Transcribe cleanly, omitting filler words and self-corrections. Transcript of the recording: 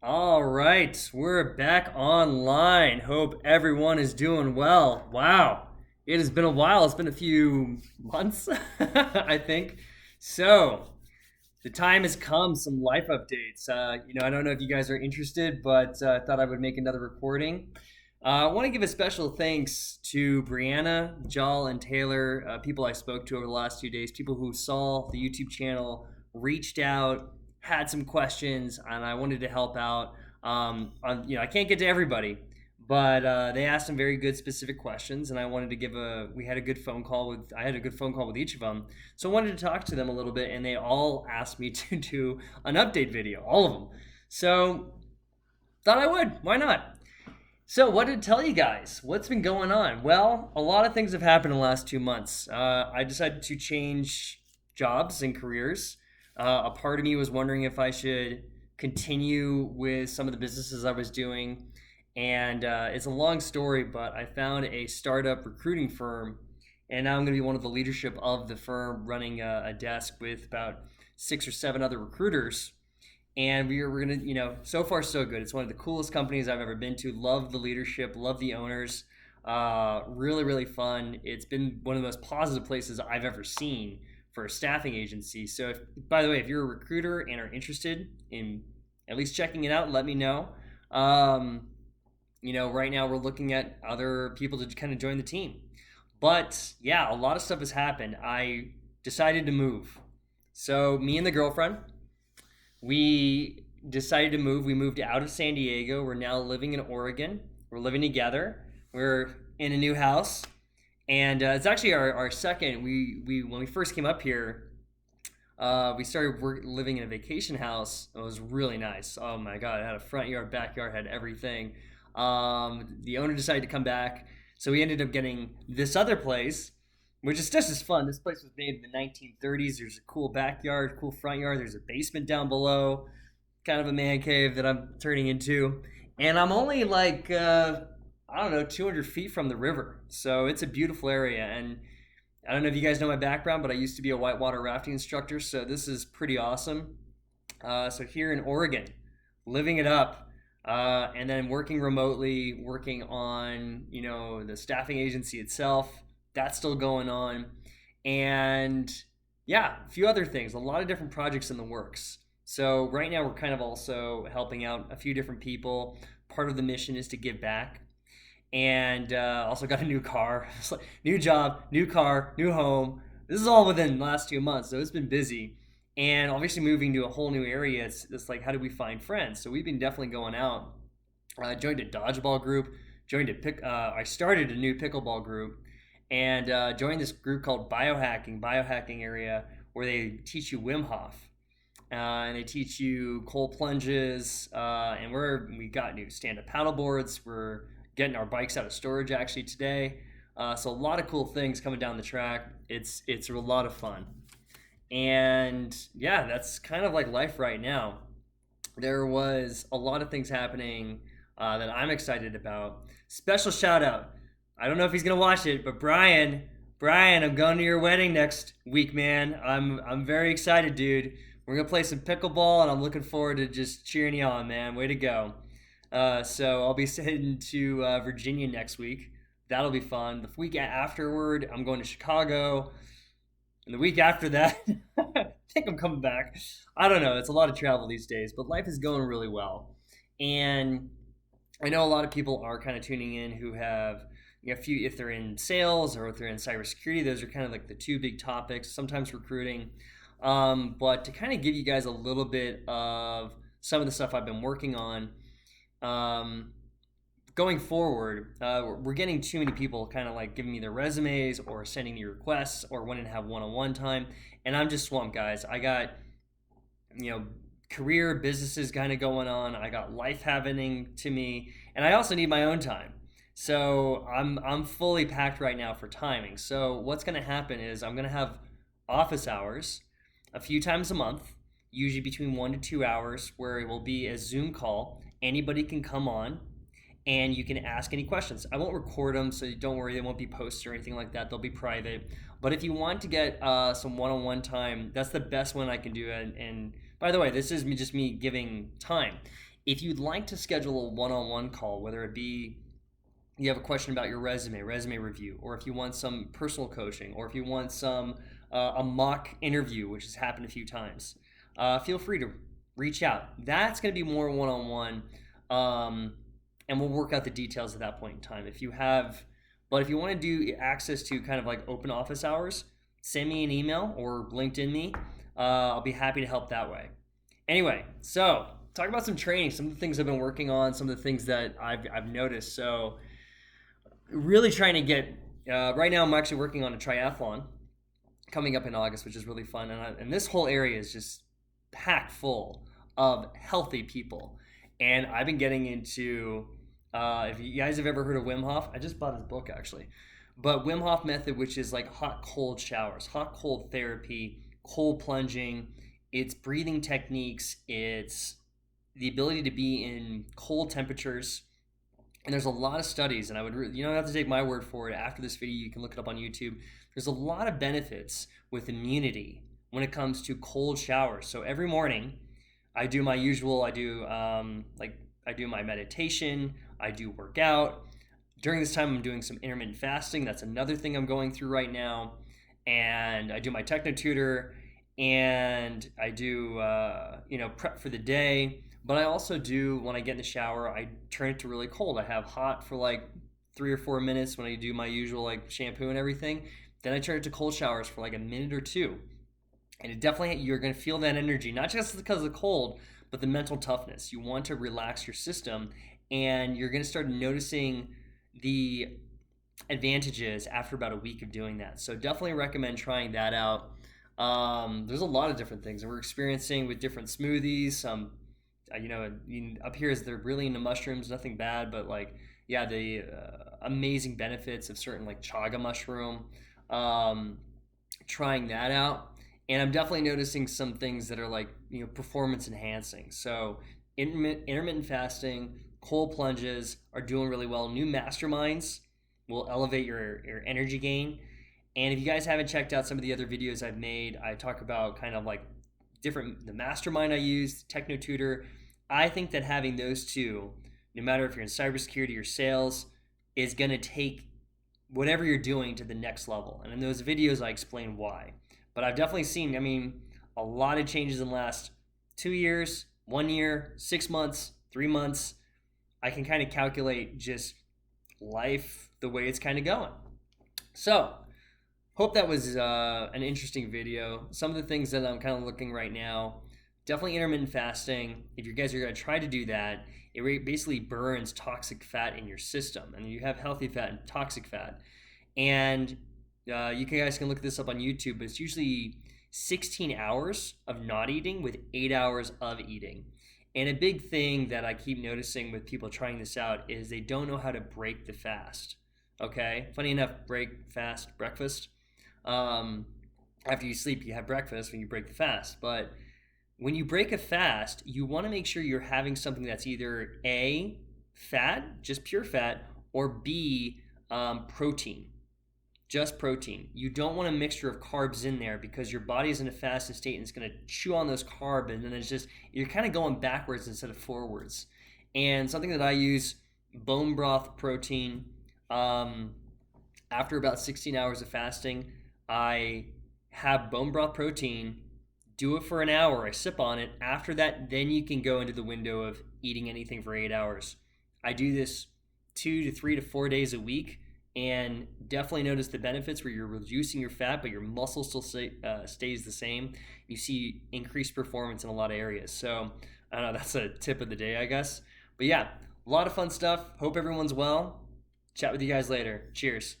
All right, we're back online. Hope everyone is doing well. Wow, it has been a while. It's been a few months, I think. So, the time has come. Some life updates. I don't know if you guys are interested, but I thought I would make another recording. I want to give a special thanks to Brianna, Jal, and Taylor, people I spoke to over the last 2 days, people who saw the YouTube channel, reached out, had some questions, and I wanted to help out. I can't get to everybody, but they asked some very good specific questions, and I wanted to give a. We had a good phone call with. I had a good phone call with each of them, so I wanted to talk to them a little bit, and they all asked me to do an update video, all of them. So thought I would. Why not? So, what to tell you guys? What's been going on? Well, a lot of things have happened in the last 2 months. I decided to change jobs and careers. A part of me was wondering if I should continue with some of the businesses I was doing. And it's a long story, but I found a startup recruiting firm. And now I'm going to be one of the leadership of the firm running a desk with about 6 or 7 other recruiters, and we're gonna, so far so good. It's one of the coolest companies I've ever been to. Love the leadership, love the owners. Really, really fun. It's been one of the most positive places I've ever seen for a staffing agency. So, by the way, if you're a recruiter and are interested in at least checking it out, let me know. Right now we're looking at other people to kind of join the team. But yeah, a lot of stuff has happened. I decided to move. So me and the girlfriend, we decided to move. We moved out of San Diego. We're now living in Oregon. We're living together. We're in a new house, and it's actually our second. We when we first came up here, we started living in a vacation house. It was really nice. Oh my god! It had a front yard, backyard, had everything. The owner decided to come back, so we ended up getting this other place, which is just as fun. This place was made in the 1930s. There's a cool backyard, cool front yard. There's a basement down below, kind of a man cave that I'm turning into. And I'm only like, I don't know, 200 feet from the river. So it's a beautiful area. And I don't know if you guys know my background, but I used to be a whitewater rafting instructor. So this is pretty awesome. So here in Oregon, living it up. And then working remotely, working on, the staffing agency itself, that's still going on. And yeah, a few other things, a lot of different projects in the works. So right now we're kind of also helping out a few different people. Part of the mission is to give back. And also got a new car. It's like new job, new car, new home. This is all within the last 2 months, so it's been busy. And obviously moving to a whole new area, it's like, how do we find friends? So we've been definitely going out. Joined a dodgeball group. I started a new pickleball group, and joined this group called biohacking area, where they teach you Wim Hof, and they teach you cold plunges, and we got new stand-up paddle boards. We're getting our bikes out of storage actually today, so a lot of cool things coming down the track. It's a lot of fun, and yeah, that's kind of like life right now. There was a lot of things happening that I'm excited about. Special shout out. I don't know if he's gonna watch it, but Brian, I'm going to your wedding next week, man. I'm very excited, dude. We're gonna play some pickleball, and I'm looking forward to just cheering you on, man. Way to go. So I'll be heading to Virginia next week. That'll be fun. The week afterward, I'm going to Chicago, and the week after that, I think I'm coming back. I don't know. It's a lot of travel these days, but life is going really well, and I know a lot of people are kind of tuning in who have, if they're in sales or if they're in cybersecurity. Those are kind of like the two big topics, sometimes recruiting. But to kind of give you guys a little bit of some of the stuff I've been working on, going forward, we're getting too many people kind of like giving me their resumes or sending me requests or wanting to have one-on-one time. And I'm just swamped, guys. I got, career businesses kind of going on. I got life happening to me, and I also need my own time. So I'm fully packed right now for timing. So what's going to happen is I'm going to have office hours a few times a month, usually between 1 to 2 hours, where it will be a Zoom call. Anybody can come on, and you can ask any questions. I won't record them, so don't worry, they won't be posted or anything like that. They'll be private. But if you want to get some one-on-one time, that's the best one I can do. And by the way, this is just me giving time. If you'd like to schedule a one-on-one call, whether it be you have a question about your resume review, or if you want some personal coaching, or if you want some a mock interview, which has happened a few times, feel free to reach out. That's going to be more one-on-one, and we'll work out the details at that point in time. But if you want to do access to kind of like open office hours, send me an email or LinkedIn me. I'll be happy to help that way. Anyway, so talk about some training, some of the things I've been working on, some of the things that I've noticed. So really trying to get, right now I'm actually working on a triathlon coming up in August, which is really fun. And this whole area is just packed full of healthy people. And I've been getting into, if you guys have ever heard of Wim Hof, I just bought his book actually. But Wim Hof method, which is like hot cold showers, hot cold therapy, cold plunging, it's breathing techniques, it's the ability to be in cold temperatures. And there's a lot of studies, and you don't have to take my word for it. After this video, you can look it up on YouTube. There's a lot of benefits with immunity when it comes to cold showers. So every morning, I do my usual. I do my meditation. I do workout. During this time, I'm doing some intermittent fasting. That's another thing I'm going through right now. And I do my techno tutor, and I do prep for the day. But I also do, when I get in the shower, I turn it to really cold. I have hot for like 3 or 4 minutes when I do my usual like shampoo and everything. Then I turn it to cold showers for like a minute or two. And it definitely, you're going to feel that energy, not just because of the cold, but the mental toughness. You want to relax your system, and you're going to start noticing the advantages after about a week of doing that. So definitely recommend trying that out. There's a lot of different things, and we're experiencing with different smoothies. Up here is they're really into mushrooms, nothing bad, but like, yeah, the amazing benefits of certain like chaga mushroom, trying that out. And I'm definitely noticing some things that are like, performance enhancing. So intermittent fasting, cold plunges are doing really well. New masterminds will elevate your energy gain. And if you guys haven't checked out some of the other videos I've made, I talk about kind of like the mastermind I use, techno tutor. I think that having those two, no matter if you're in cybersecurity or sales, is going to take whatever you're doing to the next level. And in those videos, I explain why. But I've definitely seen, a lot of changes in the last 2 years, 1 year, 6 months, 3 months. I can kind of calculate just life, the way it's kind of going. So, hope that was an interesting video. Some of the things that I'm kind of looking right now, definitely intermittent fasting. If you guys are going to try to do that, it basically burns toxic fat in your system. And you have healthy fat and toxic fat. And you guys can look this up on YouTube, but it's usually 16 hours of not eating with 8 hours of eating. And a big thing that I keep noticing with people trying this out is they don't know how to break the fast. Okay? Funny enough, fast, breakfast. After you sleep, you have breakfast when you break the fast. But when you break a fast, you want to make sure you're having something that's either A, fat, just pure fat, or B, protein. Just protein. You don't want a mixture of carbs in there, because your body is in a fasted state and it's going to chew on those carbs, and then you're kind of going backwards instead of forwards. And something that I use, bone broth protein. After about 16 hours of fasting, I have bone broth protein, do it for an hour, I sip on it. After that, then you can go into the window of eating anything for 8 hours. I do this 2 to 3 to 4 days a week, and definitely notice the benefits where you're reducing your fat, but your muscle still stays the same. You see increased performance in a lot of areas. So I don't know, that's a tip of the day, I guess. But yeah, a lot of fun stuff. Hope everyone's well. Chat with you guys later. Cheers.